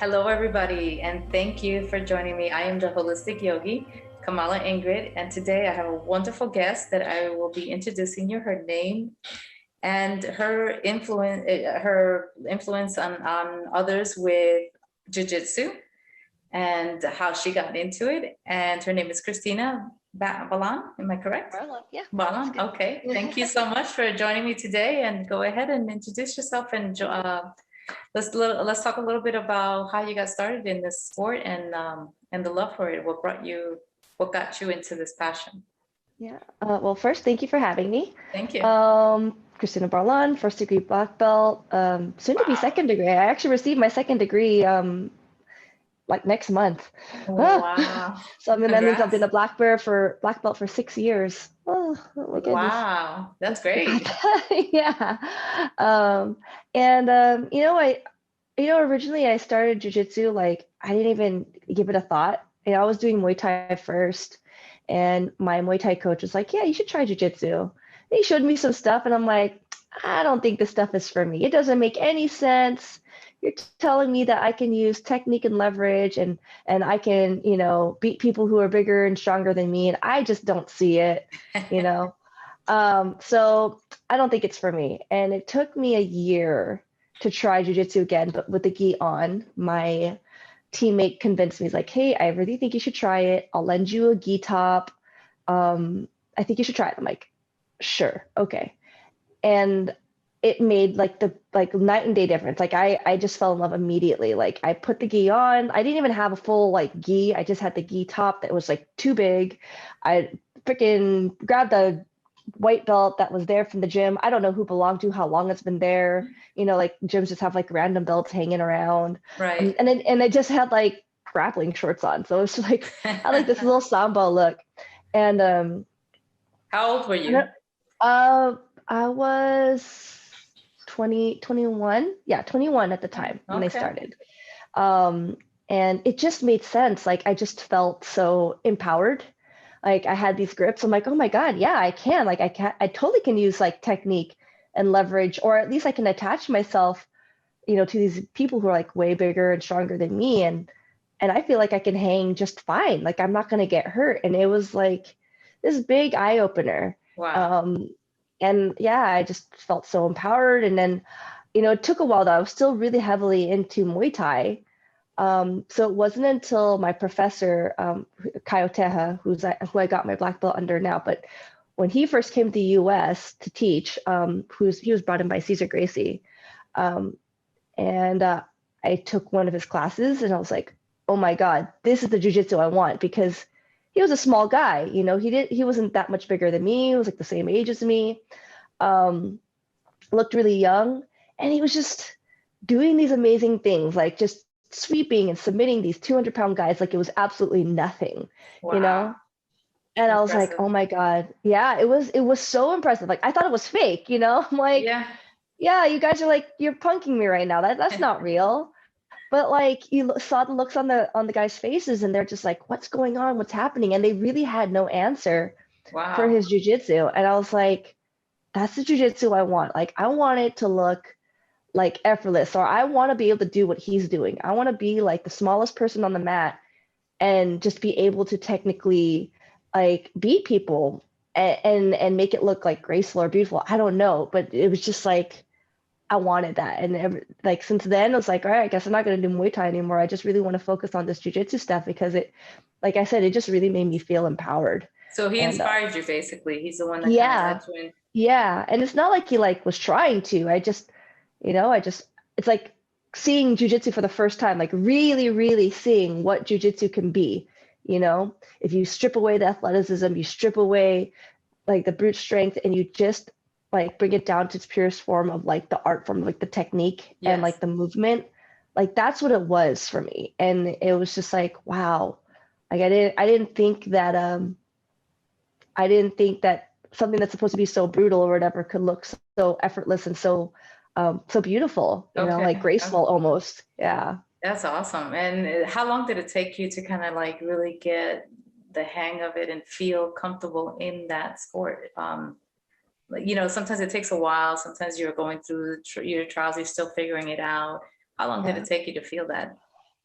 Hello, everybody, and thank you for joining me. I am the Holistic Yogi, Kamala Ingrid, and today I have a wonderful guest that I will be introducing you. Her name and her influence on others with Jiu-Jitsu and how she got into it. And her name is Kristina Barlaan. Am I correct? Barla, yeah. Barlaan. Okay. Thank you so much for joining me today. And go ahead and introduce yourself and let's talk a little bit about how you got started in this sport and the love for it. What got you into this passion? Yeah. Well, first, thank you for having me. Thank you. Kristina Barlaan, first degree black belt, soon to be Wow. second degree. I actually received my second degree like next month. Wow. So I mean, that means I've been Congrats. a black belt for 6 years. Oh my goodness. Wow. That's Forgot great. that. Yeah. And originally I started jujitsu, like I didn't even give it a thought. I was doing Muay Thai first, and my Muay Thai coach was like, "Yeah, you should try jujitsu." He showed me some stuff, and I'm like, "I don't think this stuff is for me. It doesn't make any sense. You're telling me that I can use technique and leverage, and I can, beat people who are bigger and stronger than me, and I just don't see it, you know." So I don't think it's for me. And it took me a year to try jujitsu again, but with the gi on. My teammate convinced me, he's like, "Hey, I really think you should try it. I'll lend you a gi top. I think you should try it." I'm like, "Sure, okay." And it made like the night and day difference. Like I just fell in love immediately. Like I put the gi on. I didn't even have a full like gi. I just had the gi top that was like too big. I freaking grabbed the white belt that was there from the gym. I don't know who belonged to, how long it's been there. Like gyms just have like random belts hanging around. Right. And it just had like grappling shorts on. So it's like I like this little samba look. And How old were and you? uh I was 20, 21. Yeah, 21 at the time when I Okay. started. Um and it just made sense. Like I just felt so empowered. Like I had these grips. I'm like, oh my God, yeah, I can. Like I totally can use like technique and leverage, or at least I can attach myself, to these people who are like way bigger and stronger than me. And I feel like I can hang just fine. Like I'm not gonna get hurt. And it was like this big eye opener. Wow. Um, and yeah, I just felt so empowered. And then, it took a while though. I was still really heavily into Muay Thai. So it wasn't until my professor, Kyle Teja, who I got my black belt under now, but when he first came to the US to teach, he was brought in by Cesar Gracie. Um, and I took one of his classes and I was like, oh my God, this is the jujitsu I want, because he was a small guy, he wasn't that much bigger than me. He was like the same age as me. Um, Looked really young, and he was just doing these amazing things, like just sweeping and submitting these 200-pound guys like it was absolutely nothing, you Wow. know? And I was like, Impressive. oh my God. Yeah, it was so impressive. Like I thought it was fake, I'm like, Yeah. yeah, you guys are like, you're punking me right now. That's not real. But like saw the looks on the guys' faces, and they're just like, what's going on? What's happening? And they really had no answer for Wow. his jujitsu. And I was like, that's the jujitsu I want. Like I want it to look like effortless, or I want to be able to do what he's doing. I want to be like the smallest person on the mat and just be able to technically like beat people and make it look like graceful or beautiful. I don't know, but it was just like I wanted that. And like since then, I was like, all right, I guess I'm not going to do Muay Thai anymore. I just really want to focus on this jujitsu stuff, because like I said, it just really made me feel empowered. So he And inspired you basically. He's the one that kind of yeah, got you in. yeah. And it's not like he like was trying to. I just it's like seeing jujitsu for the first time, like really, really seeing what jujitsu can be. If you strip away the athleticism, you strip away like the brute strength, and you just like bring it down to its purest form of like the art form, like the technique and Yes. like the movement. Like that's what it was for me. And it was just like, wow. Like I didn't think that something that's supposed to be so brutal or whatever could look so effortless and so beautiful, like Okay. graceful almost. Yeah. That's awesome. And how long did it take you to kind of like really get the hang of it and feel comfortable in that sport? Sometimes it takes a while. Sometimes you're going through your trials, you're still figuring it out. How long did Yeah. it take you to feel that?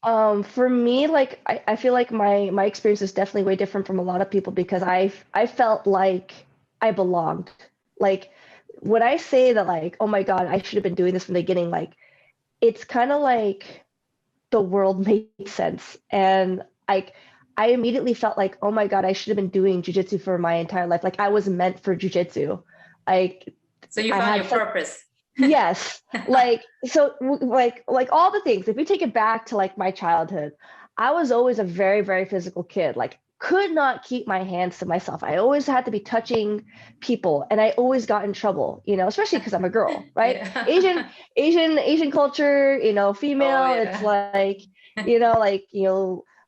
For me, like I feel like my experience is definitely way different from a lot of people because I felt like I belonged. Like when I say that like, oh my God, I should have been doing this from the beginning, like it's kind of like the world made sense. And I immediately felt like, oh my God, I should have been doing jujitsu for my entire life. Like I was meant for jujitsu. Like So you I found had your such purpose. yes, like so like all the things. If we take it back to like my childhood, I was always a very, very physical kid. Like could not keep my hands to myself. I always had to be touching people and I always got in trouble, especially because I'm a girl, right? Yeah. Asian culture, Oh female, it's yeah. like,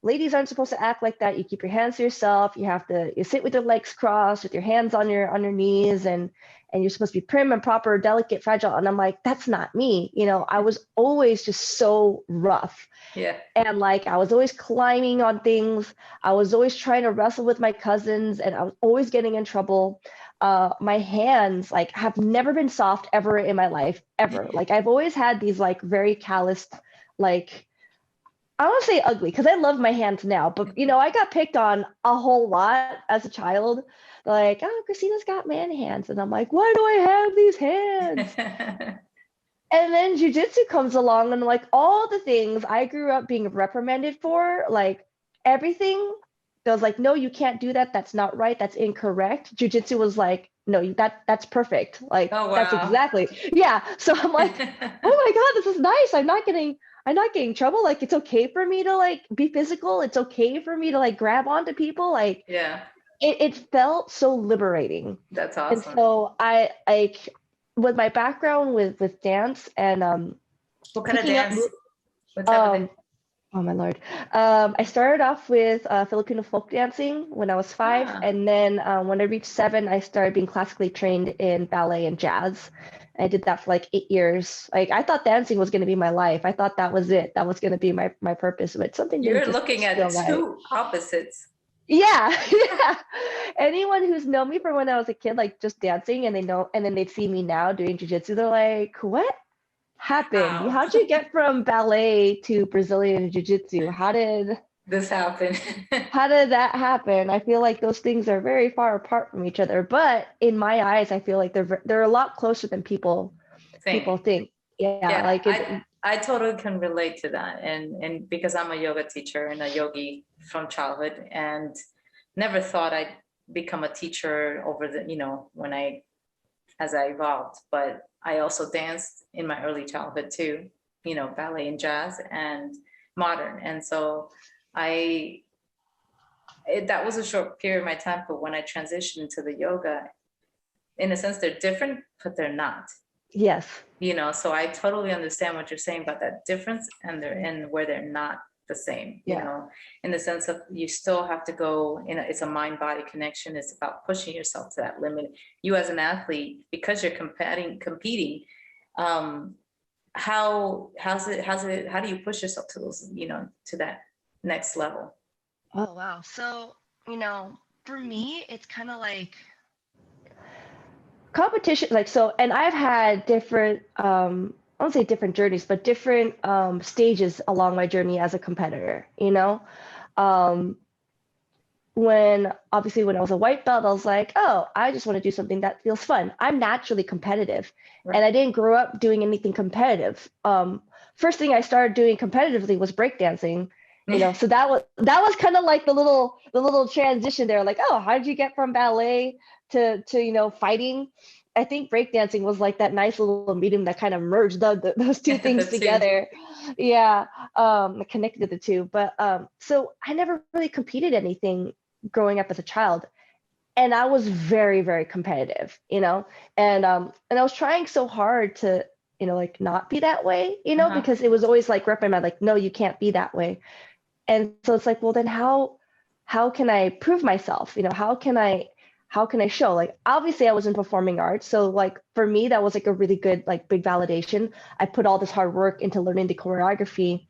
ladies aren't supposed to act like that. You keep your hands to yourself. You sit with your legs crossed with your hands on your knees and you're supposed to be prim and proper, delicate, fragile. And I'm like, that's not me. I was always just so rough. Yeah. And like, I was always climbing on things. I was always trying to wrestle with my cousins and I was always getting in trouble. My hands like have never been soft ever in my life, ever. Like I've always had these like very calloused, like, I don't want to say ugly because I love my hands now, but I got picked on a whole lot as a child. Like, oh, Kristina's got man hands. And I'm like, why do I have these hands? And then jujitsu comes along and like all the things I grew up being reprimanded for, like everything that was like, no, you can't do that. That's not right. That's incorrect. Jujitsu was like, no, that's perfect. Like Oh that's wow. exactly. Yeah. So I'm like, oh my God, this is nice. I'm not getting trouble. Like it's okay for me to like be physical. It's okay for me to like grab onto people. Like Yeah, it felt so liberating. that's And awesome. so I like with my background with dance and What kind of picking up dance? What type of dance? um oh my lord. I started off with Filipino folk dancing when I was 5, Ah, and then when I reached 7 I started being classically trained in ballet and jazz. I did that for like 8 years. Like I thought dancing was going to be my life. I thought that was it. That was going to be my purpose, but something didn't you're just looking at feel right. two opposites. Yeah, yeah. Anyone who's known me from when I was a kid, like just dancing, and then they'd see me now doing jujitsu, they're like, "What happened? How How'd you get from ballet to Brazilian jiu-jitsu? this happened? How did that happen?" I feel like those things are very far apart from each other, but in my eyes, I feel like they're a lot closer than people Thing. think. Yeah, Yeah, like it. I totally can relate to that, and because I'm a yoga teacher and a yogi from childhood, and never thought I'd become a teacher over the when I as I evolved. But I also danced in my early childhood too, ballet and jazz and modern. And so that was a short period of my time. But when I transitioned to the yoga, in a sense, they're different, but they're not. Yes, So I totally understand what you're saying about that difference and where they're not the same, yeah. in the sense of you still have to go it's a mind body connection. It's about pushing yourself to that limit. You as an athlete, because you're competing, um, how do you push yourself to those, to that next level? Oh wow. So, for me, it's kind of like competition, like so, and I've had different, I don't say different journeys, but different stages along my journey as a competitor, Um, when obviously when I was a white belt, I was like, oh, I just want to do something that feels fun. I'm naturally competitive, and Right. I didn't grow up doing anything competitive. First thing I started doing competitively was breakdancing, so that was kind of like the little transition there. Like, oh, how did you get from ballet to fighting? I think breakdancing was like that nice little medium that kind of merged those two things The two. together. Yeah, connected the two. But so I never really competed anything growing up as a child, and I was very, very competitive, and I was trying so hard to like not be that way, Uh-huh. because it was always like reprimand, like, no, you can't be that way. And so it's like, well, then how can I prove myself? How can I show? Like, obviously I was in performing arts, so like for me that was like a really good, like, big validation. I put all this hard work into learning the choreography,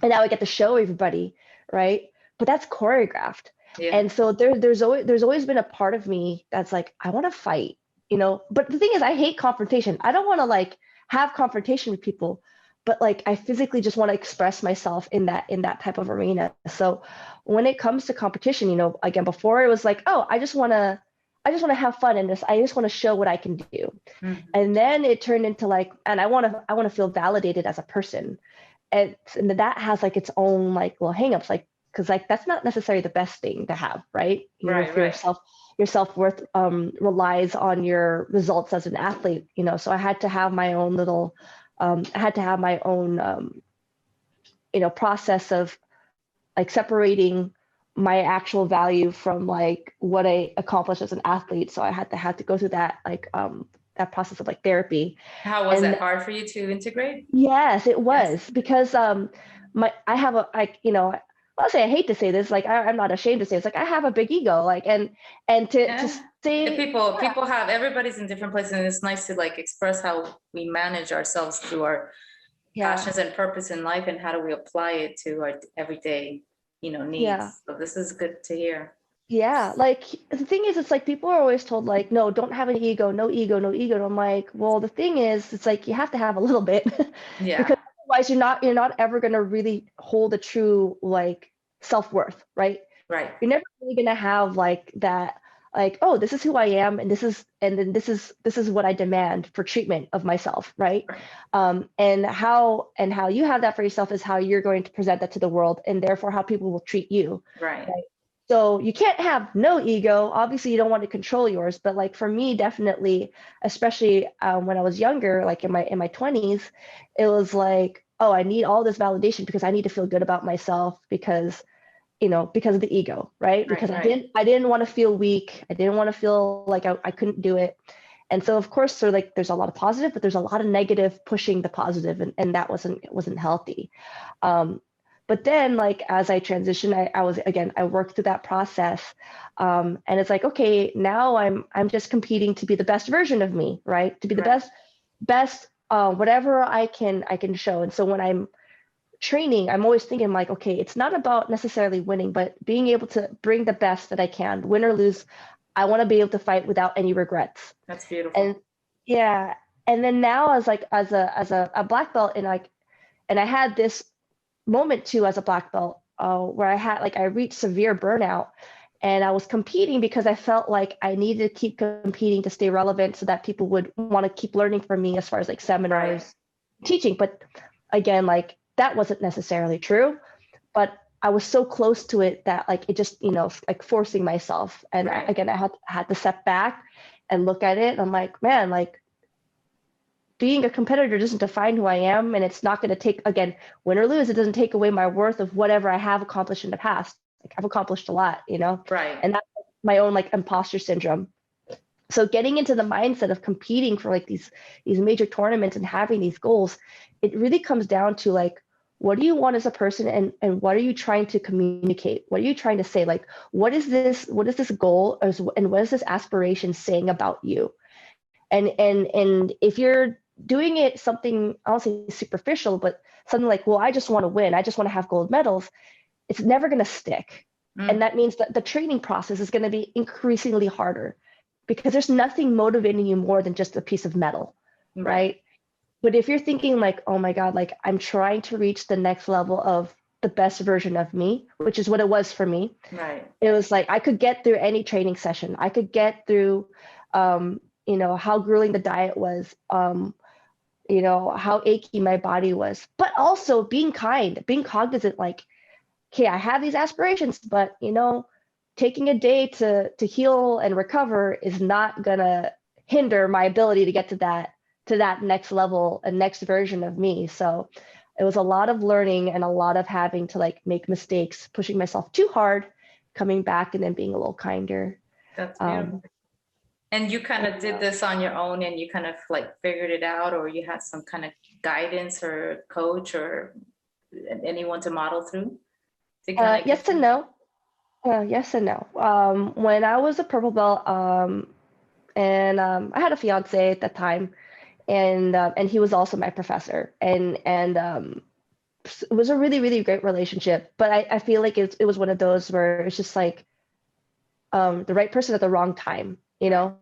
and now I get to show everybody, right? But that's choreographed. Yeah. And so there's always been a part of me that's like, I want to fight. But the thing is, I hate confrontation. I don't want to like have confrontation with people, but like I physically just want to express myself in that type of arena. So when it comes to competition, you know, again, before it was like, oh, I just want to have fun in this. I just want to show what I can do. And then it turned into like, and I want to feel validated as a person. And that has like its own like little hangups, like, because like that's not necessarily the best thing to have, right? You know, if your self-worth relies on your results as an athlete, you know. So I had to have my own little you know, process of like separating my actual value from like what I accomplished as an athlete. So I had to go through that like that process of like therapy. How was that hard for you to integrate? Yes, it was, because I have a, like, you know, I'll say, I hate to say this, like I'm not ashamed to say it's like I have a big ego, like, and to say people have, everybody's in different places, and it's nice to like express how we manage ourselves through our passions and purpose in life, and how do we apply it to our everyday, you know, needs. So this is good to hear. Yeah, like the thing is, it's like people are always told like, no, don't have an ego, no ego, no ego. And I'm like, well, the thing is, it's like you have to have a little bit, because otherwise you're not ever gonna really hold a true like self-worth, right? Right. You're never really gonna have like that, like, oh, this is who I am, and then this is what I demand for treatment of myself, right? And how you have that for yourself is how you're going to present that to the world, and therefore how people will treat you. Right. So you can't have no ego. Obviously, you don't want to control yours, but like for me, definitely, especially when I was younger, like in my 20s, it was like, oh, I need all this validation because I need to feel good about myself, because, you know, because of the ego, right? Because I didn't want to feel weak. I didn't want to feel like I couldn't do it. And so of course, so like there's a lot of positive, but there's a lot of negative pushing the positive, and that wasn't healthy. But then, like, as I transitioned, I worked through that process, and it's like, okay, now I'm just competing to be the best version of me, right? To be the best, whatever I can show. And so when I'm training, I'm always thinking like, okay, it's not about necessarily winning, but being able to bring the best that I can, win or lose. I want to be able to fight without any regrets. That's beautiful. And yeah, and then now as a black belt, and I had this moment too as a black belt, where I reached severe burnout, and I was competing because I felt like I needed to keep competing to stay relevant, so that people would want to keep learning from me as far as like seminars, teaching. But again, like that wasn't necessarily true, but I was so close to it that like it just, you know, like forcing myself. And I had to step back and look at it. And I'm like, man, like being a competitor doesn't define who I am, and it's not going to take, again, win or lose, it doesn't take away my worth of whatever I have accomplished in the past. Like I've accomplished a lot, you know? Right. And that's my own like imposter syndrome. So getting into the mindset of competing for like these major tournaments and having these goals, it really comes down to like, what do you want as a person, and what are you trying to communicate? What are you trying to say? Like, what is this goal, and what is this aspiration saying about you? And if you're doing it something, I don't say superficial, but something like, well, I just want to win, I just want to have gold medals, it's never going to stick. And that means that the training process is going to be increasingly harder, because there's nothing motivating you more than just a piece of metal, right? But if you're thinking like, oh my God, like I'm trying to reach the next level of the best version of me, which is what it was for me. Right. It was like, I could get through any training session. I could get through, you know, how grueling the diet was, you know, how achy my body was, but also being kind, being cognizant, like, okay, I have these aspirations, but you know, taking a day to heal and recover is not gonna hinder my ability to get to that next level and next version of me. So it was a lot of learning and a lot of having to like make mistakes, pushing myself too hard, coming back, and then being a little kinder. That's beautiful. And you kind of did this on your own, and you kind of like figured it out, or you had some kind of guidance or coach or anyone to model through? Yes and no. Yes and no. When I was a purple belt, and I had a fiance at that time, and he was also my professor, and it was a really, really great relationship. But I feel like it was one of those where it's just like the right person at the wrong time, you know.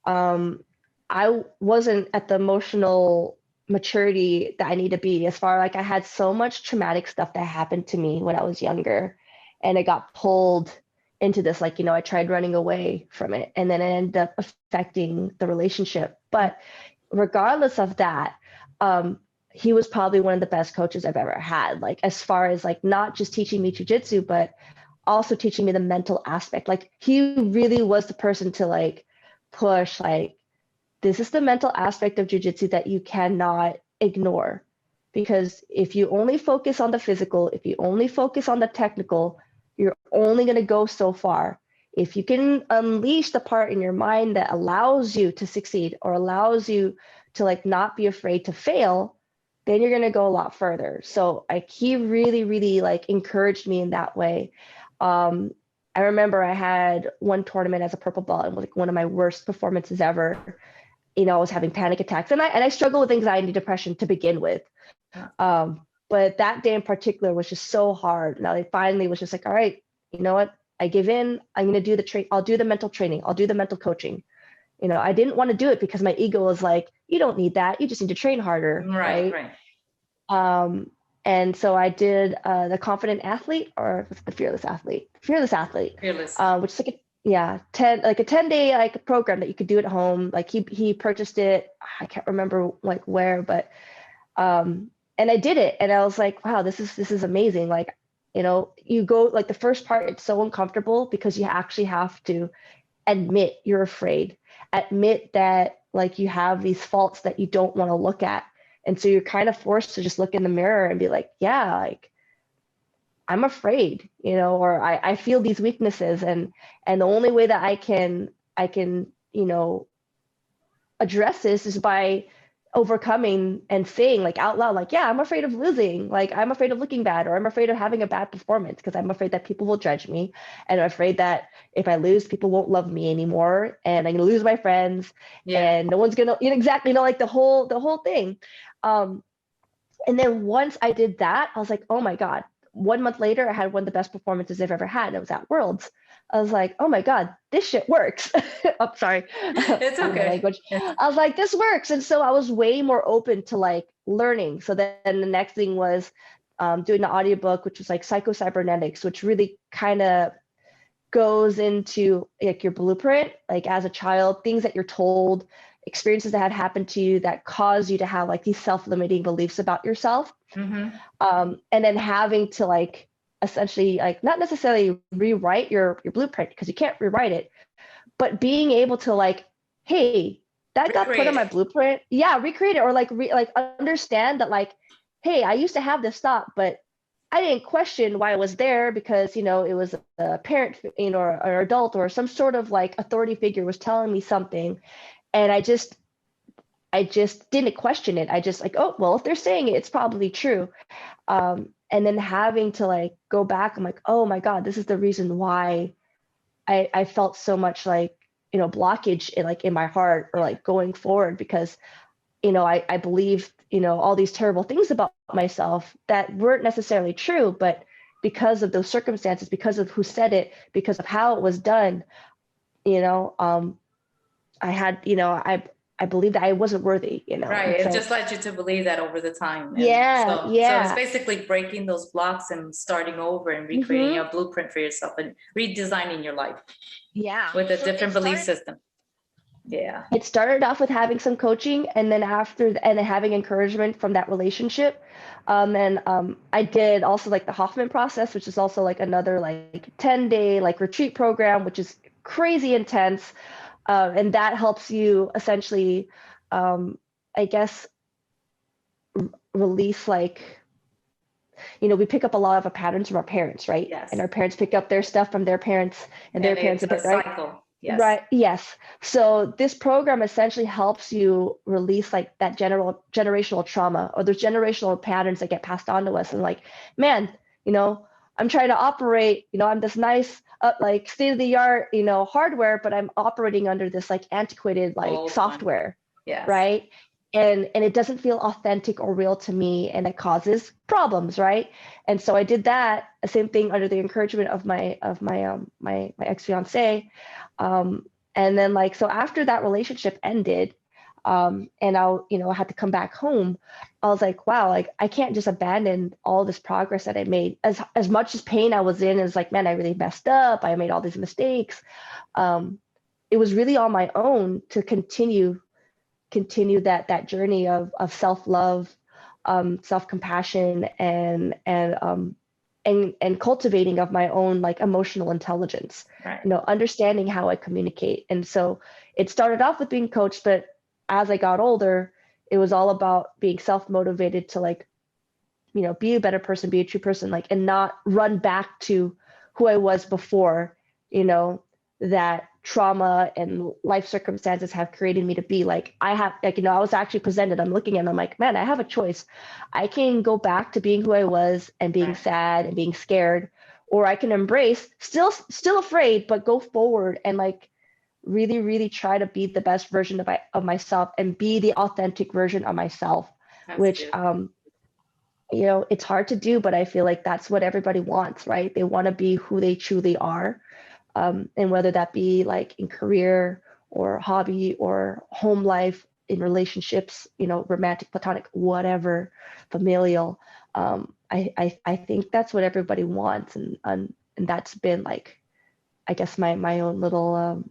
I wasn't at the emotional maturity that I need to be, as far like I had so much traumatic stuff that happened to me when I was younger, and I got pulled into this, like, I tried running away from it, and then it ended up affecting the relationship. But regardless of that, he was probably one of the best coaches I've ever had, like as far as like not just teaching me jujitsu, but also teaching me the mental aspect. Like he really was the person to like push, like, this is the mental aspect of jujitsu that you cannot ignore. Because if you only focus on the physical, if you only focus on the technical, you're only going to go so far. If you can unleash the part in your mind that allows you to succeed, or allows you to like not be afraid to fail, then you're going to go a lot further. So like he really, really like encouraged me in that way. I remember I had one tournament as a purple belt, and like one of my worst performances ever. I was having panic attacks, and I struggle with anxiety, depression to begin with. But that day in particular was just so hard. Now I finally was just like, all right, you know what? I give in. I'm going to do the train. I'll do the mental training. I'll do the mental coaching. I didn't want to do it because my ego was like, you don't need that. You just need to train harder. Right. And so I did the confident athlete, or the fearless athlete, Fearless. Which is like a 10-day like program that you could do at home. Like he purchased it. I can't remember like where, but and I did it, and I was like, wow, this is amazing. Like, you go, like the first part, it's so uncomfortable because you actually have to admit you're afraid, admit that like you have these faults that you don't want to look at. And so you're kind of forced to just look in the mirror and be like, yeah, like I'm afraid, or I feel these weaknesses, and the only way that I can, address this is by overcoming and saying like out loud, like, yeah, I'm afraid of losing, like I'm afraid of looking bad, or I'm afraid of having a bad performance because I'm afraid that people will judge me, and I'm afraid that if I lose, people won't love me anymore, and I'm gonna lose my friends, and no one's gonna, exactly, like the whole thing. And then once I did that, I was like, oh my God. 1 month later, I had one of the best performances I've ever had. It was at Worlds. I was like, oh my God, this shit works. Oh, sorry. It's okay. Language. I was like, this works. And so I was way more open to like learning. So then the next thing was doing the audiobook, which was like psycho-cybernetics, which really kind of goes into like your blueprint, like as a child, things that you're told, experiences that had happened to you that cause you to have like these self-limiting beliefs about yourself. Mm-hmm. And then having to like essentially like not necessarily rewrite your blueprint, because you can't rewrite it, but being able to like, hey, that got put on my blueprint. Yeah, recreate it, or like understand that like, hey, I used to have this thought, but I didn't question why it was there, because it was a parent, or adult, or some sort of like authority figure was telling me something. And I just didn't question it. I just like, oh, well, if they're saying it, it's probably true. And then having to like go back, I'm like, oh my God, this is the reason why I felt so much like, blockage in my heart, or like going forward, because, I believed, all these terrible things about myself that weren't necessarily true, but because of those circumstances, because of who said it, because of how it was done, I had, I believed that I wasn't worthy, Right. So, it just led you to believe that over the time. And yeah. So it's basically breaking those blocks and starting over and recreating a blueprint for yourself and redesigning your life. Yeah. With a different belief system. Yeah. It started off with having some coaching, and then and having encouragement from that relationship. And I did also like the Hoffman Process, which is also like another like 10-day like retreat program, which is crazy intense. And that helps you essentially, I guess, release like, we pick up a lot of our patterns from our parents, right? Yes. And our parents pick up their stuff from their parents, and their parents, it's a right? cycle. Yes. Right. Yes. So this program essentially helps you release like that generational trauma, or those generational patterns that get passed on to us. And like, man, I'm trying to operate, I'm this nice, like state of the art, hardware, but I'm operating under this like antiquated, like software. Yes. Right. And it doesn't feel authentic or real to me, and it causes problems. Right. And so I did that, the same thing, under the encouragement of my ex-fiance. And then like, so after that relationship ended, And I had to come back home. I was like, wow, like I can't just abandon all this progress that I made. As much as pain I was in, is like, man, I really messed up. I made all these mistakes. It was really on my own to continue that journey of self-love, self-compassion, and cultivating of my own like emotional intelligence, Right. Understanding how I communicate. And so it started off with being coached, but as I got older, it was all about being self-motivated to like, be a better person, be a true person, like, and not run back to who I was before, that trauma and life circumstances have created me to be. Like I have, like, I was actually presented, I'm looking at, I'm like, man, I have a choice. I can go back to being who I was and being sad and being scared, or I can embrace, still afraid, but go forward and like really, really try to be the best version of myself and be the authentic version of myself. That's which, it's hard to do, but I feel like that's what everybody wants, right? They want to be who they truly are. And whether that be like in career or hobby or home life, in relationships, romantic, platonic, whatever, familial. I think that's what everybody wants. And that's been like, I guess my own little,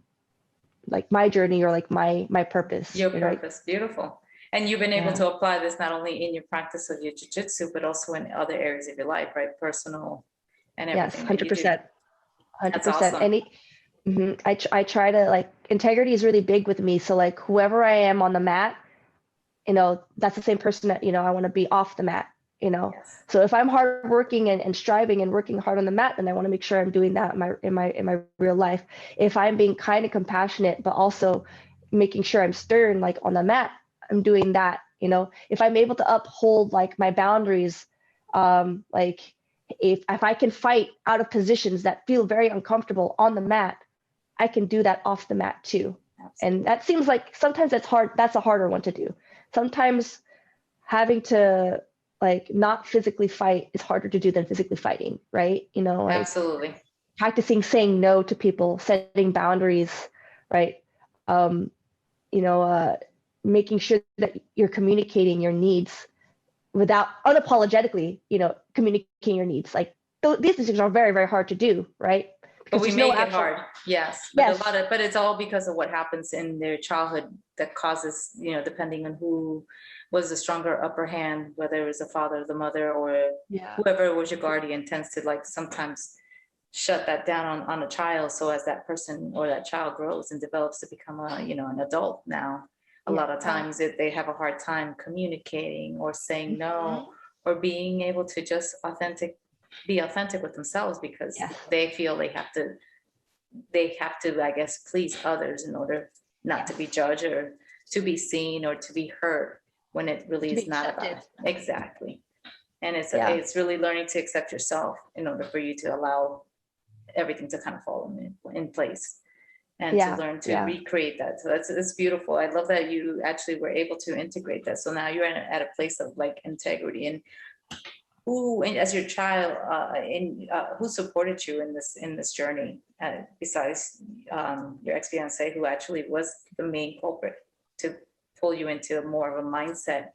like my journey, or like my purpose. Your purpose, beautiful. And you've been able to apply this not only in your practice of your jiu-jitsu, but also in other areas of your life, right? Personal and everything. Yes, 100%. 100%. That's awesome. And I try to, like, integrity is really big with me. So like whoever I am on the mat, that's the same person that, I want to be off the mat, Yes. So if I'm hardworking and striving and working hard on the mat, then I want to make sure I'm doing that in my real life. If I'm being kind and compassionate, but also making sure I'm stern, like on the mat, I'm doing that. If I'm able to uphold like my boundaries, like if I can fight out of positions that feel very uncomfortable on the mat, I can do that off the mat too. Absolutely. And that seems like sometimes that's hard. That's a harder one to do. Sometimes having to like not physically fight is harder to do than physically fighting, right? Like absolutely. Practicing saying no to people, setting boundaries, right? Making sure that you're communicating your needs without unapologetically, communicating your needs. Like these things are very, very hard to do, right? But we make it hard. Yes. But it's all because of what happens in their childhood that causes, depending on who was the stronger upper hand, whether it was the father, the mother, or whoever was your guardian, tends to like sometimes shut that down on a child. So as that person or that child grows and develops to become an adult now, a lot of times they have a hard time communicating or saying no, or being able to just be authentic with themselves, because they feel they have to, I guess, please others in order not to be judged or to be seen or to be heard, when it really is not about it. Exactly. And it's really learning to accept yourself in order for you to allow everything to kind of fall in place, and to learn to recreate that. So it's beautiful. I love that you actually were able to integrate that. So now you're at a place of like integrity. And who, as your child, who supported you in this journey, besides your ex-fiance, who actually was the main culprit to pull you into more of a mindset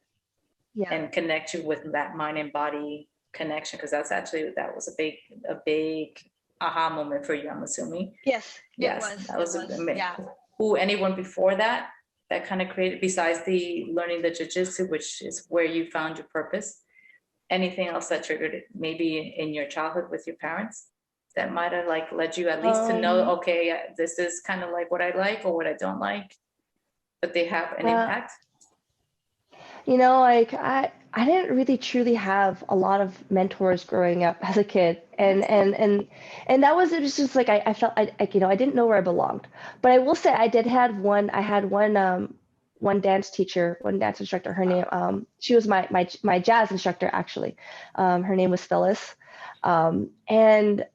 and connect you with that mind and body connection? Because that was a big aha moment for you, I'm assuming. Yes. That was who, anyone before that kind of created, besides the learning the jiu-jitsu, which is where you found your purpose, anything else that triggered it, maybe in your childhood with your parents, that might have like led you at least to know, okay, this is kind of like what I like or what I don't like, but they have an impact? Like I didn't really truly have a lot of mentors growing up as a kid, and that was, it was just like I felt I didn't know where I belonged. But I will say I had one dance teacher, one dance instructor. Her name, she was my jazz instructor actually. Her name was Phyllis, and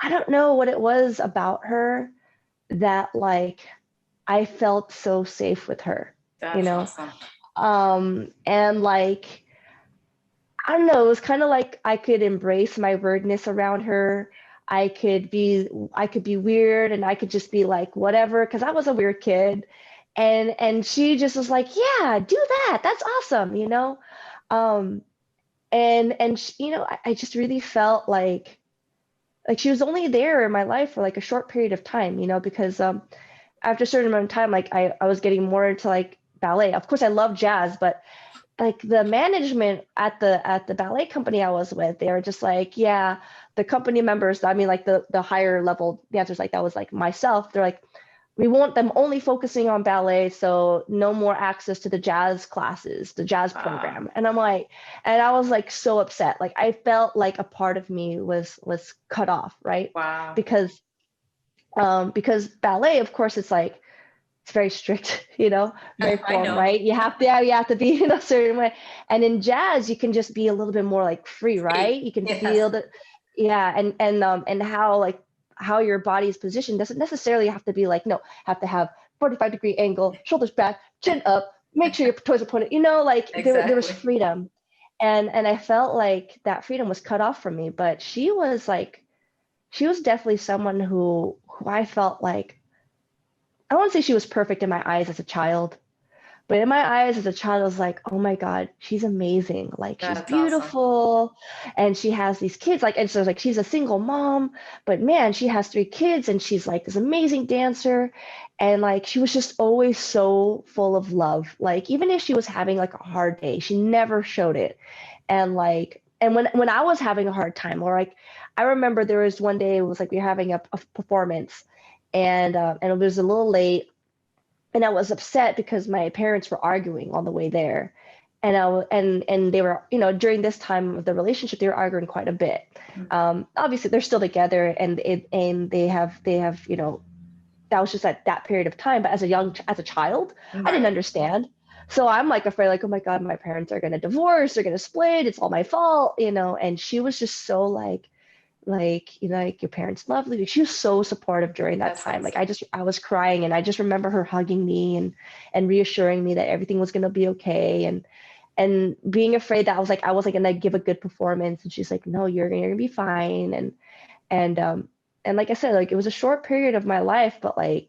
I don't know what it was about her that like I felt so safe with her. That's awesome. And like, I don't know, it was kind of like I could embrace my weirdness around her. I could be weird, and I could just be like, whatever, because I was a weird kid. And she just was like, yeah, do that. That's awesome, you know? Um, and she, you know, I just really felt like she was only there in my life for like a short period of time, you know, because after a certain amount of time, like I was getting more into like ballet. Of course, I love jazz, but like the management at the ballet company I was with, they were just like, yeah, the company members, I mean, like the higher level dancers, like that was like myself. They're like, we want them only focusing on ballet, so no more access to the jazz classes, the jazz Wow. program. And I'm like, and I was like so upset. Like I felt like a part of me was cut off, right? Wow. Because ballet, of course, it's very strict, you know, very I form, know. right? You have to be in a certain way. And in jazz, you can just be a little bit more like free, right? Free. You can Yes, feel that, yeah, and how like how your body is positioned doesn't necessarily have to be like, no, have to have 45-degree angle, shoulders back, chin up, make sure your toes are pointed, you know, like there was exactly. freedom. And I felt like that freedom was cut off from me. But she was definitely someone who I felt like I don't want to say she was perfect in my eyes as a child, but in my eyes as a child, I was like, oh my God, she's amazing. Like she's That's awesome. beautiful and she has these kids. Like, and so like she's a single mom, but man, she has 3 kids and she's like this amazing dancer. And like she was just always so full of love. Like even if she was having like a hard day, she never showed it. And like, and when I was having a hard time, or like I remember there was one day it was like we were having a performance and it was a little late and I was upset because my parents were arguing on the way there. And they were, you know, during this time of the relationship, they were arguing quite a bit. Mhm. Obviously, they're still together, and they have, you know, that was just at that period of time. But as a child, I didn't Right. understand. So I'm like afraid, like, oh my God, my parents are gonna divorce, they're gonna split, it's all my fault, you know. And she was just so like you know like your parents love you, she was so supportive during that That's time. Like awesome. I was crying and I just remember her hugging me and reassuring me that everything was going to be okay and being afraid that I was like gonna give a good performance, and she's like, no, you're gonna be fine. And and like I said, like it was a short period of my life, but like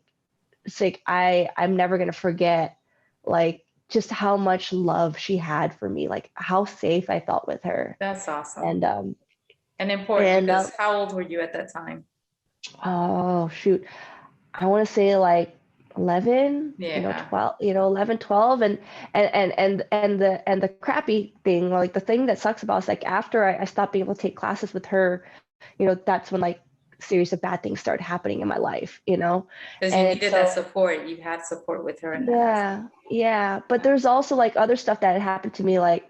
it's like I'm never gonna forget like just how much love she had for me, like how safe I felt with her. That's awesome. and um And important and because how old were you at that time? oh shoot, I want to say like 11, you know, Yeah. 12, you know, 11, 12. And the crappy thing, like the thing that sucks about is like after I stopped being able to take classes with her, you know, that's when like series of bad things started happening in my life, you know. Because you And needed that so support. You had support with her in that aspect. yeah, yeah. But there's also like other stuff that had happened to me, like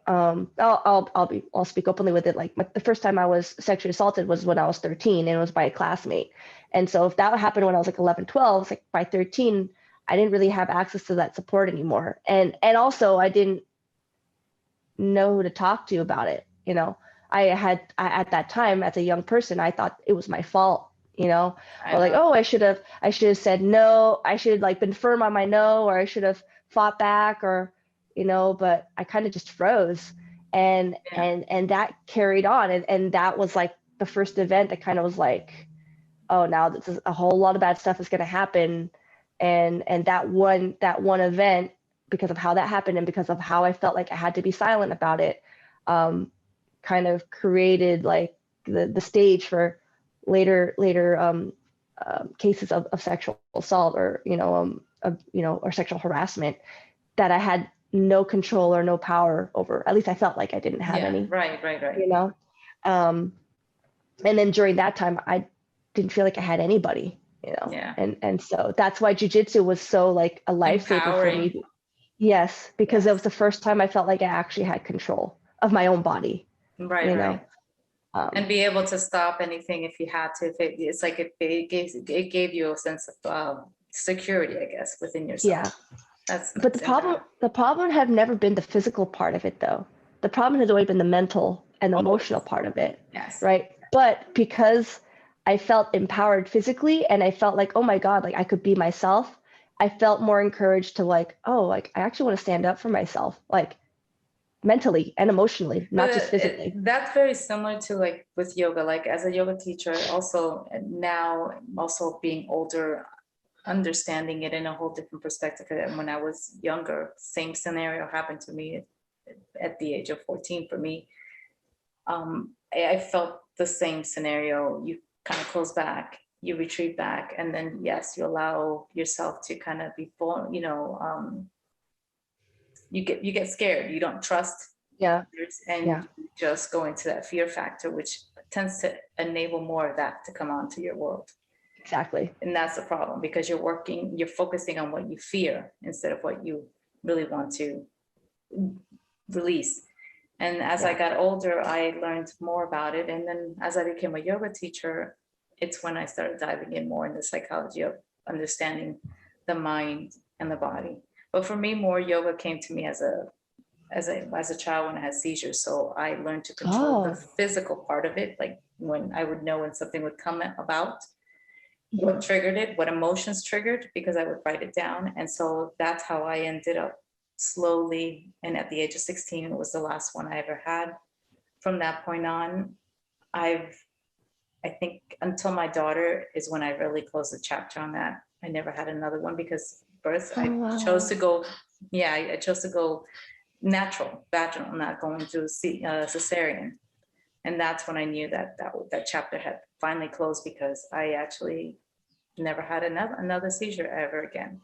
I'll speak openly with it. Like the first time I was sexually assaulted was when I was 13, and it was by a classmate. And so if that happened when I was like 11, 12, it's like by 13, I didn't really have access to that support anymore. And also I didn't know who to talk to about it. You know, at that time as a young person, I thought it was my fault. You know, I or like, know. oh, I should have said no. I should like been firm on my no, or I should have fought back, or you know. But I kind of just froze, Yeah. and that carried on, and that was like the first event that kind of was like, oh, now this is a whole lot of bad stuff is going to happen, and that one event, because of how that happened and because of how I felt like I had to be silent about it, um, kind of created like the stage for later cases of sexual assault, or you know, or sexual harassment that I had no control or no power over. At least I felt like I didn't have Yeah. any, Right. Right. Right. you know. Um, and then during that time, I didn't feel like I had anybody, you know. Yeah. And so that's why jujitsu was so like a lifesaver for Empowering. me. Yes, because it was Yes. the first time I felt like I actually had control of my own body, Right. you know. Right. And Um, be able to stop anything if you had to. If it's like it gave you a sense of security, I guess, within yourself. yeah, That's but nice. And that. the problem have never been the physical part of it though. The problem has always been the mental and the Always. emotional part of it, Yes. right? But because I felt empowered physically and I felt like, oh my God, like I could be myself, I felt more encouraged to like, oh, like I actually want to stand up for myself, like mentally and emotionally, But not just physically. that's very similar to like with yoga. Like as a yoga teacher, also now also being older, understanding it in a whole different perspective. And when I was younger, same scenario happened to me at the age of 14 for me. I felt the same scenario. You kind of close back, you retreat back, and then yes, you allow yourself to kind of be born, you get scared, you don't trust others, and you just go into that fear factor, which tends to enable more of that to come onto your world. Exactly. And that's the problem, because you're focusing on what you fear instead of what you really want to release. And as I got older, I learned more about it. And then as I became a yoga teacher, it's when I started diving in more in the psychology of understanding the mind and the body. But for me, more yoga came to me as a child when I had seizures. So I learned to control the physical part of it, like when I would know when something would come about, what triggered it, what emotions triggered, because I would write it down. And so that's how I ended up slowly. And at the age of 16, it was the last one I ever had. From that point on, I think until my daughter is when I really closed the chapter on that. I never had another one because birth, I chose to go, I chose to go natural, vaginal, not going through cesarean. And that's when I knew that chapter had finally closed, because I actually never had another seizure ever again.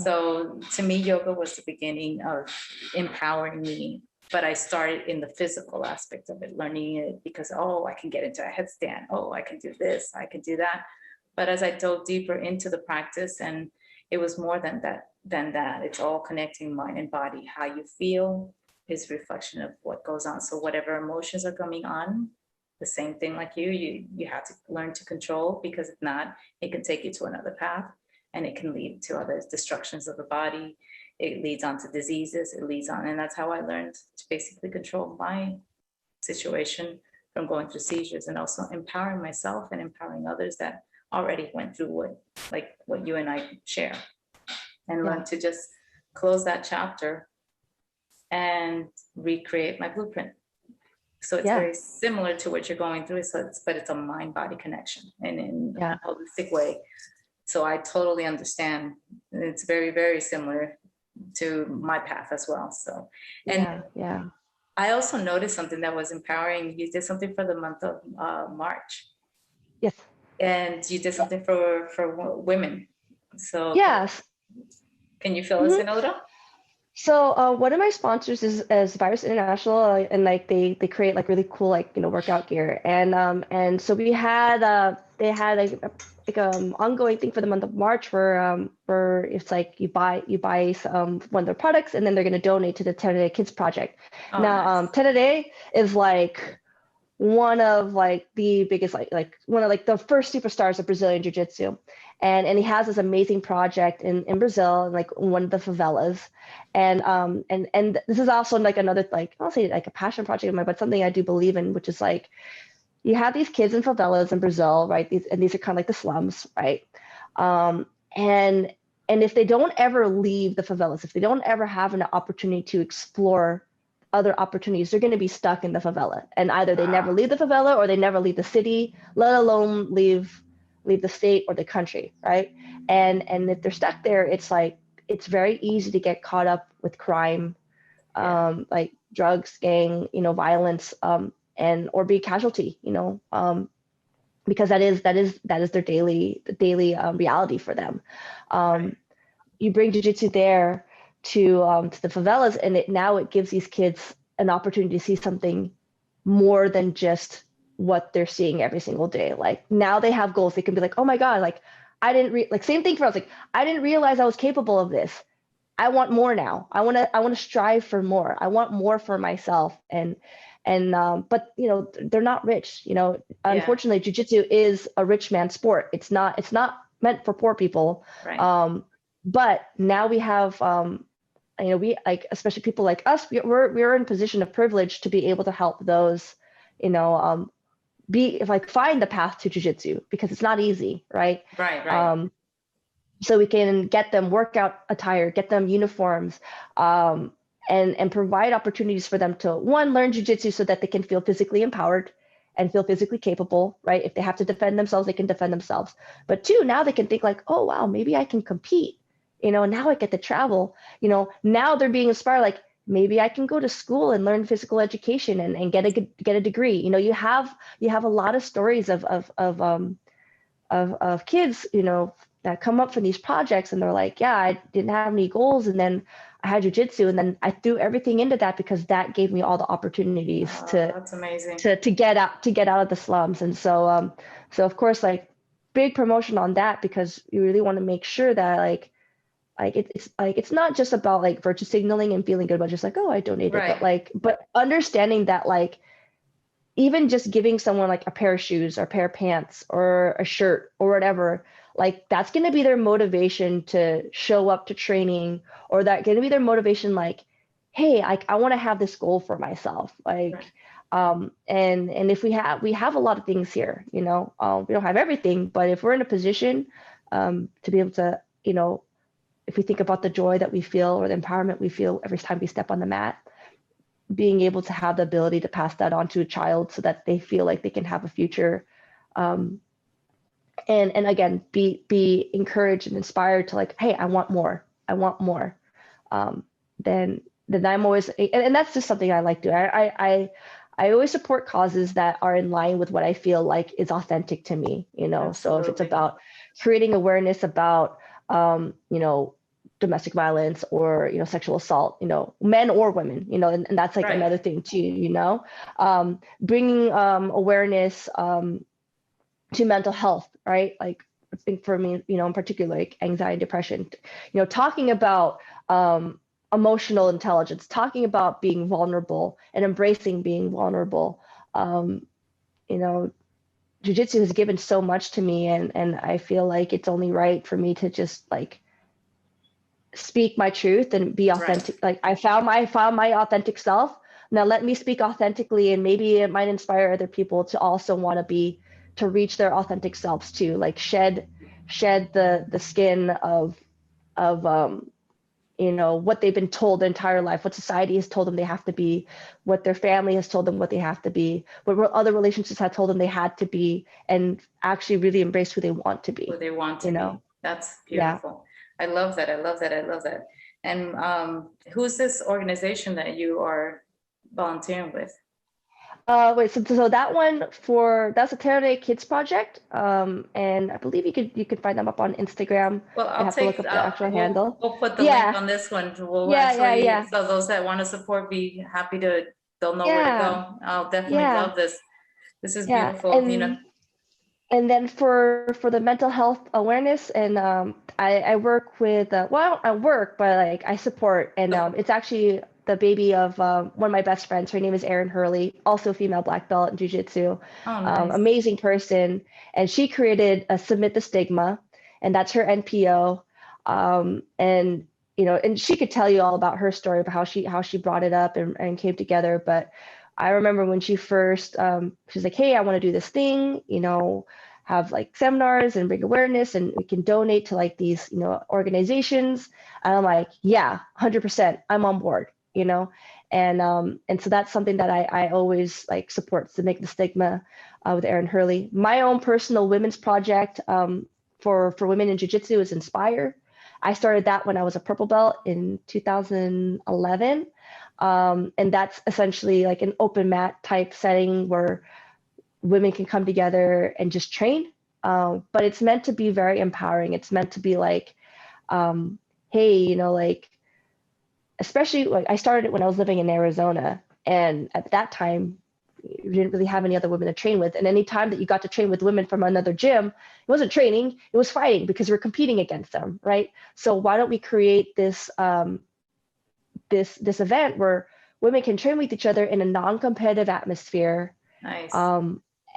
So to me, yoga was the beginning of empowering me. But I started in the physical aspect of it, learning it because, I can get into a headstand. I can do this, I can do that. But as I dove deeper into the practice, and it was more than that, it's all connecting mind and body. How you feel is a reflection of what goes on. So whatever emotions are coming on, the same thing like you have to learn to control, because if not, it can take you to another path, and it can lead to other destructions of the body. It leads on to diseases, and that's how I learned to basically control my situation from going through seizures, and also empowering myself and empowering others that already went through what you and I share, and learn to just close that chapter and recreate my blueprint. So it's very similar to what you're going through, but it's a mind-body connection, and in a holistic way. So I totally understand. It's very, very similar to my path as well. So, and I also noticed something that was empowering. You did something for the month of March. Yes. And you did something for women. So can you fill us in a little? So one of my sponsors is Virus International, and they create really cool workout gear, and so we had they had ongoing thing for the month of March where it's you buy some one of their products, and then they're going to donate to the 10 A Day Kids Project. Nice. 10 A Day is one of the biggest one of the first superstars of Brazilian Jiu-Jitsu, and he has this amazing project in Brazil, in one of the favelas, and this is also another I'll say a passion project of mine, but something I do believe in, which is you have these kids in favelas in Brazil, right? These are kind of the slums, right? And if they don't ever leave the favelas, if they don't ever have an opportunity to explore other opportunities, they're going to be stuck in the favela, and either they never leave the favela or they never leave the city, let alone leave the state or the country, right? And if they're stuck there, it's very easy to get caught up with crime, drugs, gang, violence, and or be a casualty, because that is their daily reality for them. You bring jiu-jitsu there to the favelas, and it gives these kids an opportunity to see something more than just what they're seeing every single day. Now they have goals. They can be oh my God, I didn't same thing for us. I didn't realize I was capable of this. I want more now. I want to strive for more. I want more for myself. But they're not rich. Unfortunately, jiu-jitsu is a rich man's sport. It's not meant for poor people. Right. But now we have we especially people like us, we're in a position of privilege to be able to help those, find the path to jiu-jitsu, because it's not easy, right? Right. So we can get them workout attire, get them uniforms, and provide opportunities for them to learn jiu-jitsu so that they can feel physically empowered, and feel physically capable, right? If they have to defend themselves, they can defend themselves. But two, now they can think like, oh, wow, maybe I can compete. Now I get to travel. Now they're being inspired, like, maybe I can go to school and learn physical education and get a degree. You have a lot of stories of kids, that come up from these projects, and they're like, yeah, I didn't have any goals, and then I had jujitsu, and then I threw everything into that because that gave me all the opportunities That's amazing. to get out of the slums. And so of course, like, big promotion on that, because you really want to make sure that it's not just about like virtue signaling and feeling good about just like, oh, I donated, Right. but understanding that, like, even just giving someone like a pair of shoes or a pair of pants or a shirt or whatever, like, that's going to be their motivation to show up to training, or that going to be their motivation, like, hey, I want to have this goal for myself. Like, and if we have a lot of things here, we don't have everything, but if we're in a position to be able to, if we think about the joy that we feel or the empowerment we feel every time we step on the mat, being able to have the ability to pass that on to a child so that they feel like they can have a future, and again, be encouraged and inspired to, like, hey, I want more, then I'm always, and that's just something I like doing. I always support causes that are in line with what I feel like is authentic to me. So if it's about creating awareness about domestic violence or sexual assault, men or women, and that's like another thing too, bringing awareness to mental health, right? Like, I think for me, in particular, like anxiety, depression, talking about emotional intelligence, talking about being vulnerable and embracing being vulnerable. Jiu-jitsu has given so much to me, and I feel like it's only right for me to just like speak my truth and be authentic. Like, I found my authentic self. Now let me speak authentically, and maybe it might inspire other people to also want to reach their authentic selves too. Like, shed the skin of what they've been told their entire life, what society has told them they have to be, what their family has told them what they have to be, what other relationships have told them they had to be, and actually really embrace who they want to be. Who they want to be. That's beautiful. I love that. I love that. I love that. And who's this organization that you are volunteering with? So that one, that's a Terre Kids project, and I believe you could find them up on Instagram. Well, I have to look up the actual handle. We'll put the link on this one. We'll actually, so those that want to support, be happy to. They'll know where to go. I'll definitely love this. This is beautiful. And then for the mental health awareness, and I work with well, I work, but like I support, and it's actually the baby of one of my best friends. Her name is Erin Hurley, also a female black belt in Jiu-Jitsu. Oh, nice. Amazing person, and she created Submit the Stigma, and that's her NPO. And she could tell you all about her story, about how she brought it up and came together. But I remember when she first, she's like, hey, I want to do this thing, have like seminars and bring awareness, and we can donate to like these, organizations. And I'm like, yeah, 100%, I'm on board, and so that's something that I always like support, to make the stigma with Erin Hurley. My own personal women's project for women in Jiu-Jitsu is Inspire. I started that when I was a purple belt in 2011. And that's essentially like an open mat type setting where women can come together and just train. But it's meant to be very empowering. It's meant to be like, hey, like, especially like I started it when I was living in Arizona. And at that time, you didn't really have any other women to train with. And any time that you got to train with women from another gym, it wasn't training, it was fighting, because we're competing against them, right? So why don't we create this this event where women can train with each other in a non-competitive atmosphere, nice.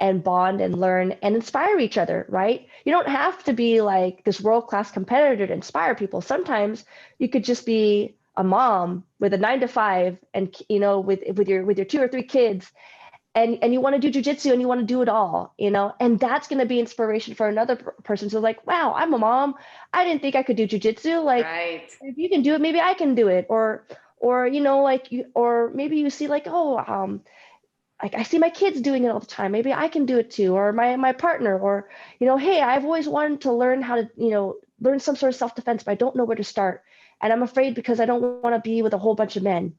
And bond and learn and inspire each other, right? You don't have to be like this world-class competitor to inspire people. Sometimes you could just be a mom with a 9-to-5 and with your 2 or 3 kids, and you want to do jiu-jitsu and you want to do it all, and that's going to be inspiration for another person. So like, wow, I'm a mom, I didn't think I could do jiu-jitsu. Like, if you can do it, maybe I can do it. Or like or maybe you see like, oh, like I see my kids doing it all the time. Maybe I can do it too, or my partner, or, hey, I've always wanted to learn how to, learn some sort of self-defense, but I don't know where to start. And I'm afraid because I don't want to be with a whole bunch of men.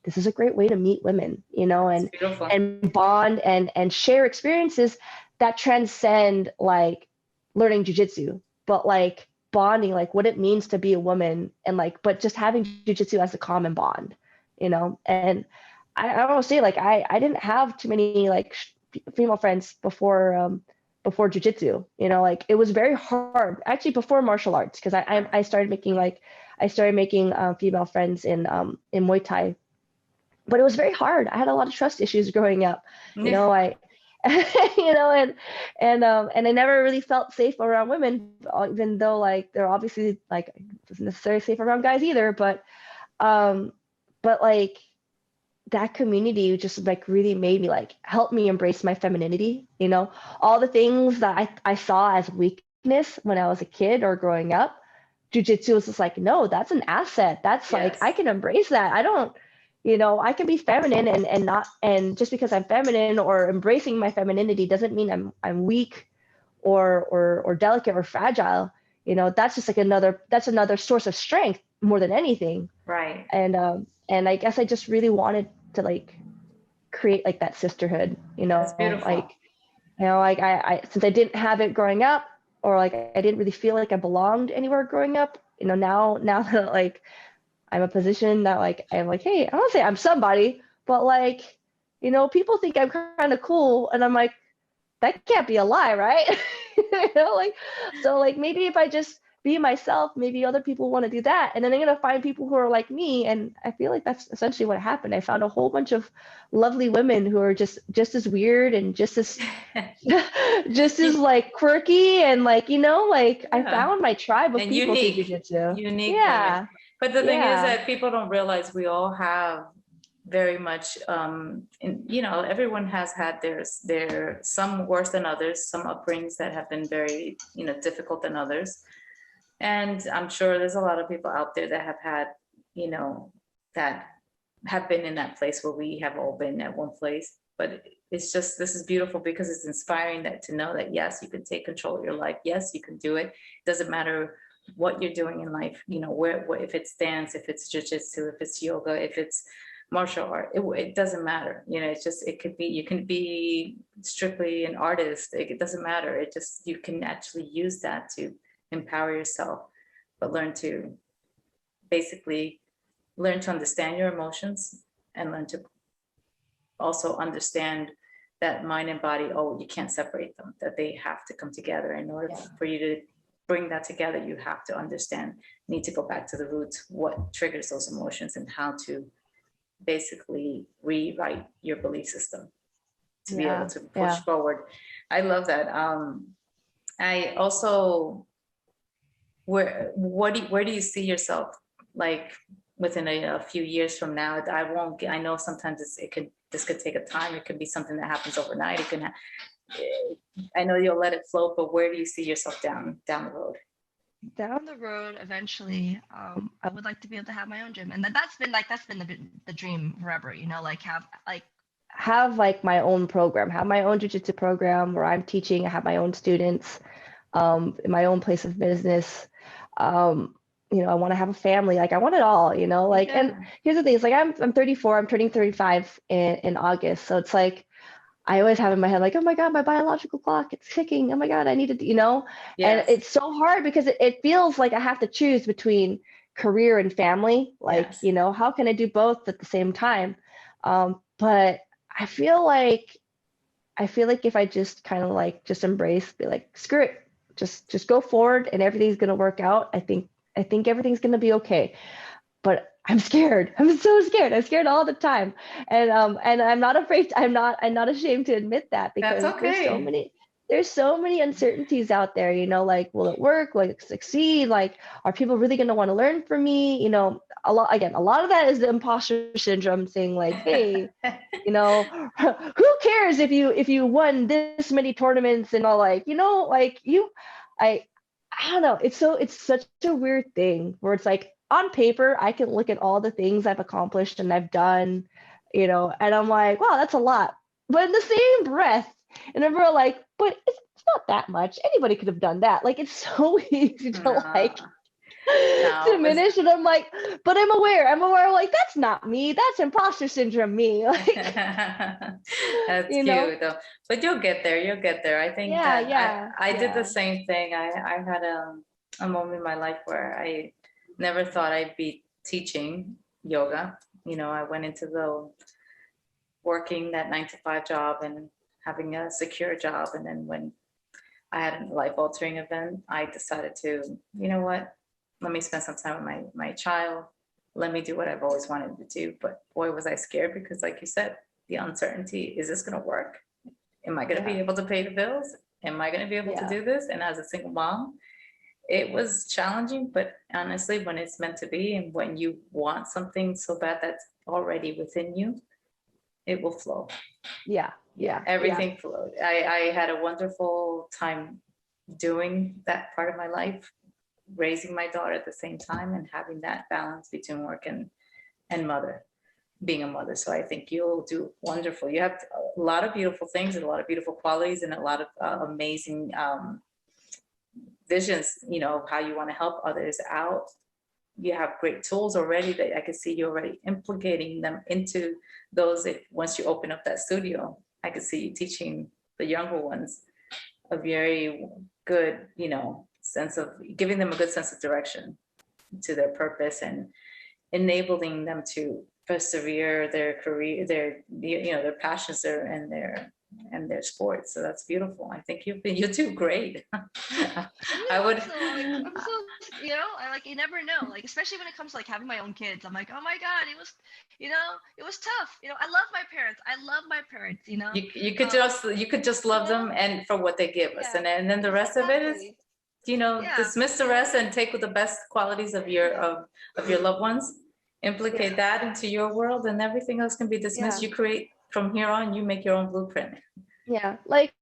This is a great way to meet women, It's beautiful. and bond and share experiences that transcend like learning jujitsu, but like bonding, like what it means to be a woman, and like, but just having jujitsu as a common bond, and I will say, like, I didn't have too many like female friends before jujitsu. Like it was very hard actually before martial arts, because I started making female friends in Muay Thai, but it was very hard. I had a lot of trust issues growing up. Yeah. I and I never really felt safe around women, even though like they're obviously like wasn't necessarily safe around guys either. But like that community just like really made me like help me embrace my femininity. All the things that I saw as weakness when I was a kid or growing up, jujitsu was just like, no, that's an asset. That's like, I Yes. can embrace that. I don't, I can be feminine and not, and just because I'm feminine or embracing my femininity doesn't mean I'm weak or delicate or fragile. That's just like that's another source of strength more than anything. Right. And I guess I just really wanted to like create like that sisterhood, That's beautiful. like, like I since I didn't have it growing up, or like I didn't really feel like I belonged anywhere growing up, now that like I'm a position that like I'm like, hey, I don't say I'm somebody, but like, people think I'm kind of cool, and I'm like, that can't be a lie, right? Like, so like maybe if I just be myself, maybe other people want to do that, and then I'm gonna find people who are like me, and I feel like that's essentially what happened. I found a whole bunch of lovely women who are just as weird and just as just as like quirky, and like, like I Yeah. found my tribe of And people through unique, jujitsu. unique women. Yeah, But the thing is yeah, that people don't realize we all have very much, everyone has had their some worse than others, some upbringings that have been very, difficult than others. And I'm sure there's a lot of people out there that have had, that have been in that place where we have all been at one place. But it's just, this is beautiful because it's inspiring that to know that, yes, you can take control of your life. Yes, you can do it. It doesn't matter what you're doing in life, where if it's dance, if it's jujitsu, if it's yoga, if it's martial art, it doesn't matter. It's just, it could be, you can be strictly an artist. It doesn't matter. It just, you can actually use that to empower yourself, but basically learn to understand your emotions, and learn to also understand that mind and body, you can't separate them, that they have to come together. In order for you to bring that together, you have to understand, need to go back to the roots, what triggers those emotions, and how to basically rewrite your belief system to be able to push forward. I love that. I also, where do you see yourself, like within a few years from now? I know sometimes this could take a time. It could be something that happens overnight. I know you'll let it float, but where do you see yourself down the road? Down the road, eventually, I would like to be able to have my own gym, and that's been the dream forever. Like have like my own program, have my own jiu-jitsu program where I'm teaching. I have my own students, in my own place of business. I want to have a family. Like I want it all. Like, and here's the thing: it's like I'm 34. I'm turning 35 in August, so it's like I always have in my head, like, oh my God, my biological clock, it's ticking. Oh my God, I need to, and it's so hard because it feels like I have to choose between career and family. Like, how can I do both at the same time? But I feel like if I just kind of like just embrace, be like, screw it, just go forward and everything's going to work out. I think everything's going to be okay. But I'm scared. I'm so scared. I'm scared all the time. And I'm not afraid. I'm not ashamed to admit that, because That's okay. there's so many uncertainties out there, like, will it work? Will it succeed? Like, are people really going to want to learn from me? A lot of that is the imposter syndrome, saying like, hey, who cares if you won this many tournaments and all, like, I don't know. It's such a weird thing where it's like, on paper, I can look at all the things I've accomplished and I've done, and I'm like, wow, that's a lot. But in the same breath, and then we're like, but it's not that much. Anybody could have done that. Like, it's so easy to like No, no, it was diminish. And I'm like, but I'm aware. I'm aware. Like, that's not me. That's imposter syndrome me. Like, that's you know? cute though. But you'll get there. You'll get there. I think Yeah, that yeah, I did the yeah. same thing. I had a moment in my life where I never thought I'd be teaching yoga. You know, I went into the working that 9 to 5 job and having a secure job. And then when I had a life altering event, I decided to, you know what, let me spend some time with my child. Let me do what I've always wanted to do. But boy, was I scared because, like you said, the uncertainty, is this going to work? Am I going to be Yeah, able to pay the bills? Am I going to be able to yeah, do this? And as a single mom, it was challenging, but honestly, when it's meant to be and when you want something so bad that's already within you, it will flow. yeah, Yeah, yeah, yeah, everything flowed. I had a wonderful time doing that part of my life, raising my daughter at the same time and having that balance between work and mother, being a mother. So I think you'll do wonderful. You have a lot of beautiful things and a lot of beautiful qualities and a lot of amazing visions, you know, of how you want to help others out. You have great tools already that I can see you already implicating them into those. If once you open up that studio, I could see you teaching the younger ones a very good, you know, sense of giving them a good sense of direction to their purpose and enabling them to persevere their career, their, you know, their passions there and their sports. So that's beautiful. I think you do great. I would. So like, I'm so, I like, you never know, like, especially when it comes to like having my own kids. I'm like, oh my God, it was tough. I love my parents. I love my parents, You could just love them and for what they give us, yeah, and then the rest of it is, exactly. you know, Yeah, dismiss the rest and take with the best qualities of your yeah, of your loved ones, implicate yeah, that into your world, and everything else can be dismissed. yeah, You create from here on. You make your own blueprint. yeah. Like,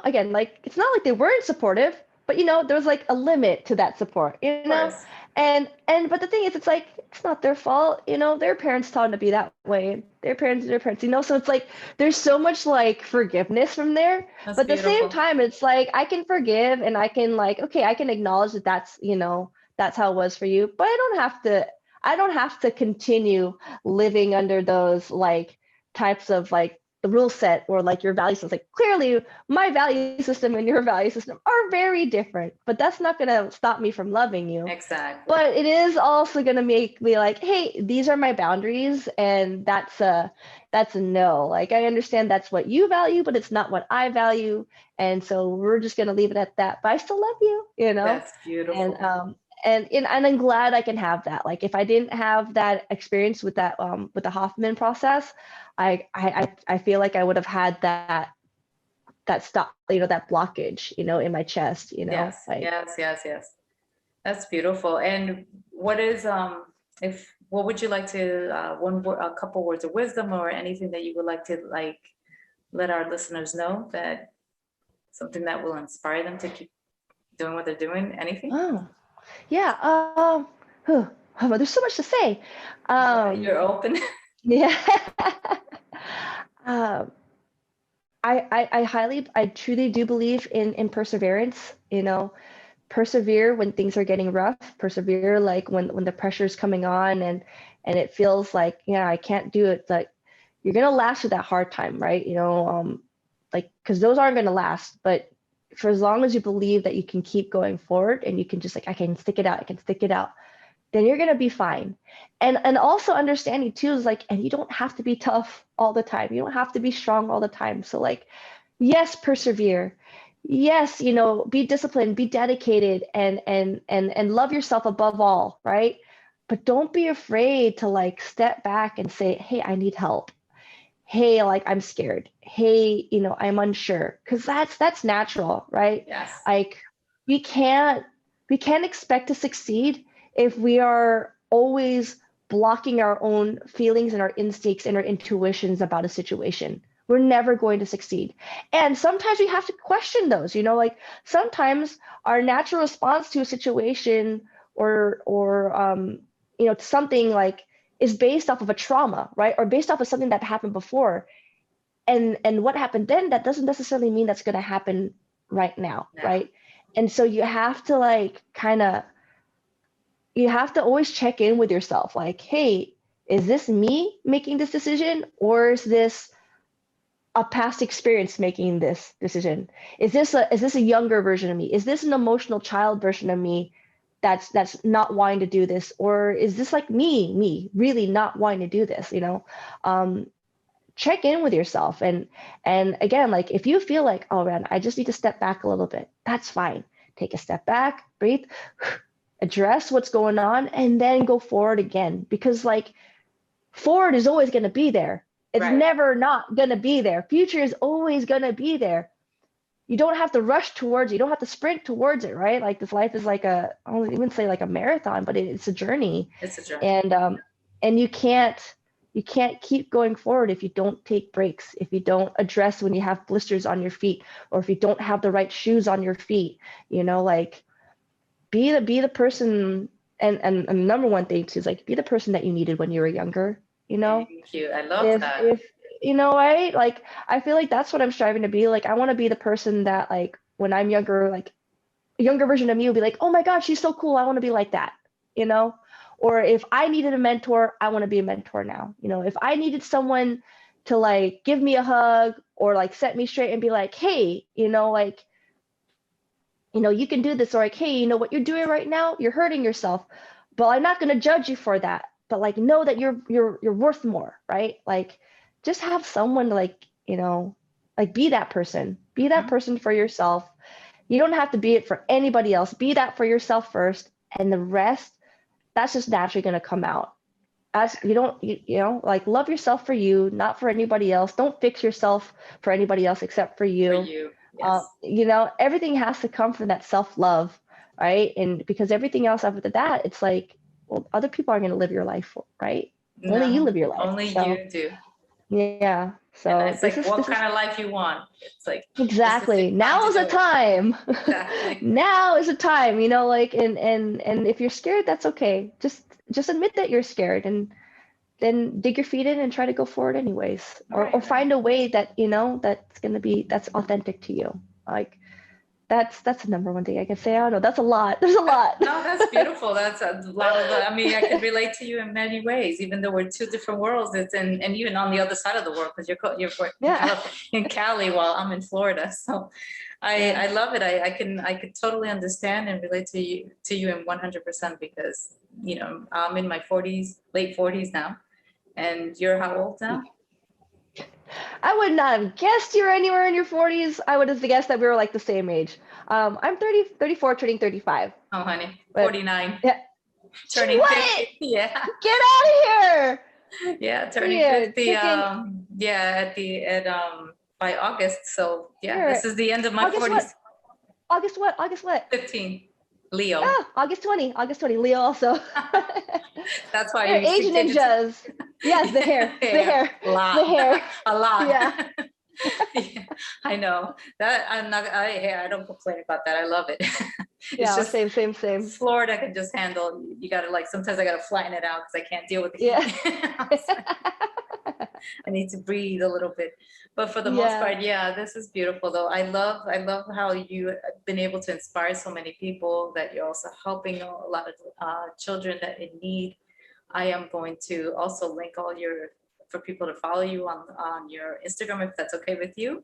again, like, it's not like they weren't supportive, but there was like a limit to that support, Of course, and but the thing is, it's like, it's not their fault, their parents taught them to be that way. Their parents, so it's like there's so much like forgiveness from there. that's But at the same beautiful. time, it's like I can forgive and I can, like, okay, I can acknowledge that that's how it was for you, but I don't have to continue living under those like types of like the rule set or like your value system. Like, clearly my value system and your value system are very different, but that's not going to stop me from loving you. Exactly. But it is also going to make me like, hey, these are my boundaries, and that's a no. Like, I understand that's what you value, but it's not what I value, and so we're just going to leave it at that. But I still love you. That's And beautiful. and I'm glad I can have that. Like, if I didn't have that experience with that with the Hoffman process, I feel like I would have had that stop, that blockage, in my chest, Yes, like. yes, yes, yes. That's beautiful. And what is if what would you like to a couple words of wisdom or anything that you would like to like let our listeners know, that something that will inspire them to keep doing what they're doing? Anything? Oh, yeah. Whew, there's so much to say. You're open. Yeah. um, I truly do believe in perseverance. Persevere when things are getting rough. Persevere, like, when the pressure's coming on, and it feels like, yeah, I can't do it. Like, you're gonna last through that hard time, right? Like, because those aren't gonna last. But for as long as you believe that you can keep going forward and you can just like, I can stick it out, I can stick it out, then you're gonna be fine. And also understanding too is like, and you don't have to be tough all the time. You don't have to be strong all the time. So like, yes, persevere. Yes, be disciplined, be dedicated, and love yourself above all, right? But don't be afraid to like step back and say, hey, I need help. Hey, like, I'm scared. Hey, I'm unsure. Because that's natural, right? Yes. Like, we can't we can't expect to succeed if we are always blocking our own feelings and our instincts and our intuitions about a situation. We're never going to succeed. And sometimes we have to question those, like, sometimes our natural response to a situation or something like is based off of a trauma, right? Or based off of something that happened before. and what happened then, that doesn't necessarily mean that's going to happen right now, right? And so you have to like you have to always check in with yourself, like, hey, is this me making this decision, or is this a past experience making this decision? Is this a younger version of me? Is this an emotional child version of me that's not wanting to do this? Or is this like me really not wanting to do this, check in with yourself. And again, like if you feel like, oh man, I just need to step back a little bit, that's fine. Take a step back, breathe, address what's going on, and then go forward again. Because like forward is always going to be there. It's never not going to be there. Future is always going to be there. You don't have to rush towards it. You don't have to sprint towards it, right? Like this life is like I wouldn't say like a marathon, but it's a journey. It's a journey. And you can't keep going forward if you don't take breaks, if you don't address when you have blisters on your feet, or if you don't have the right shoes on your feet, like be the person. And the number one thing too is like be the person that you needed when you were younger. Thank you. I love that. If right? Like I feel like that's what I'm striving to be. Like I want to be the person that like when I'm younger, like a younger version of me will be like, oh my God, she's so cool. I want to be like that, Or if I needed a mentor, I want to be a mentor now. If I needed someone to like give me a hug or like set me straight and be like, hey, like, you can do this, or like, hey, what you're doing right now, you're hurting yourself, but I'm not going to judge you for that. But like, know that you're worth more, right? Like, just have someone to like, like be that person. Be that person for yourself. You don't have to be it for anybody else. Be that for yourself first, and the rest, that's just naturally going to come out. As you don't, like love yourself for you, not for anybody else. Don't fix yourself for anybody else except for you. For you. Yes. Everything has to come from that self-love, right? And because everything else after that, it's like, well, other people aren't going to live your life, right? No, only you live your life. Only you do. Yeah. So and it's like what kind of life you want. It's like exactly. Now is the time. Exactly. Now is the time. Like and if you're scared, that's okay. Just admit that you're scared, and then dig your feet in and try to go forward anyways, or find a way that that's authentic to you. Like that's the number one thing I can say. I don't know. That's a lot. There's a lot. No, that's beautiful. That's a lot of. I mean, I can relate to you in many ways, even though we're two different worlds. It's and even on the other side of the world, because you're in Cali while I'm in Florida. So, I love it. I could totally understand and relate to you in 100% because I'm in my 40s, late 40s now, and you're how old now? I would not have guessed you're anywhere in your 40s. I would have guessed that we were like the same age. I'm 34, turning 35. Oh, honey, 49. Yeah. Turning what? 50. Yeah. Get out of here. Yeah, turning 50. By August. So yeah, this is the end of my 40s. August what? 15. Leo. Ah, August 20. Leo also. That's why you're age ninjas. Yes, the hair. The hair. A lot. The hair. A lot. Yeah. Yeah, I know that. I don't complain about that. I love it. Yeah, just, same. Florida can just handle. You gotta sometimes I gotta flatten it out because I can't deal with the heat. I need to breathe a little bit, but for the most part, this is beautiful though. I love how you have been able to inspire so many people, that you're also helping a lot of children that in need. I am going to also link for people to follow you on your Instagram, if that's okay with you.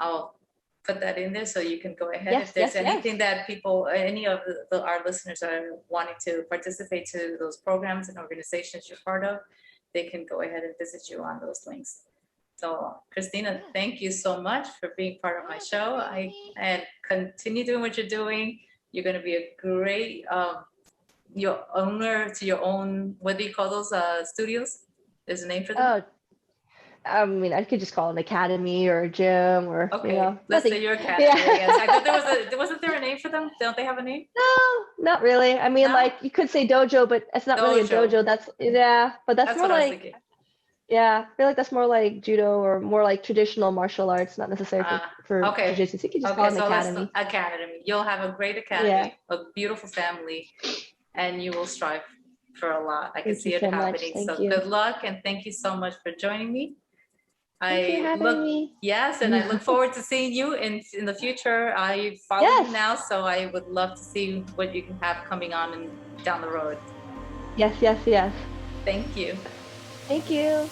I'll put that in there so you can go ahead. If there's anything that people, any of our listeners are wanting to participate to those programs and organizations you're part of, they can go ahead and visit you on those links. So Kristina, thank you so much for being part of my show. And continue doing what you're doing. You're going to be a great your owner to your own, what do you call those studios? There's a name for them? I mean, I could just call it an academy or a gym or, let's say your academy. Yeah. I thought wasn't there a name for them? Don't they have a name? No, not really. I mean, like you could say dojo, but it's not really a dojo. But that's more like, I feel like that's more like judo or more like traditional martial arts, not necessarily for jiu-jitsu. So you could just call it an academy. Academy. You'll have a great academy, a beautiful family, and you will strive for a lot. I can see it happening. So good luck, and thank you so much for joining me. Thank you for having me. Yes, and I look forward to seeing you in the future. I follow you now, so I would love to see what you can have coming on and down the road. Yes, yes, yes. Thank you. Thank you.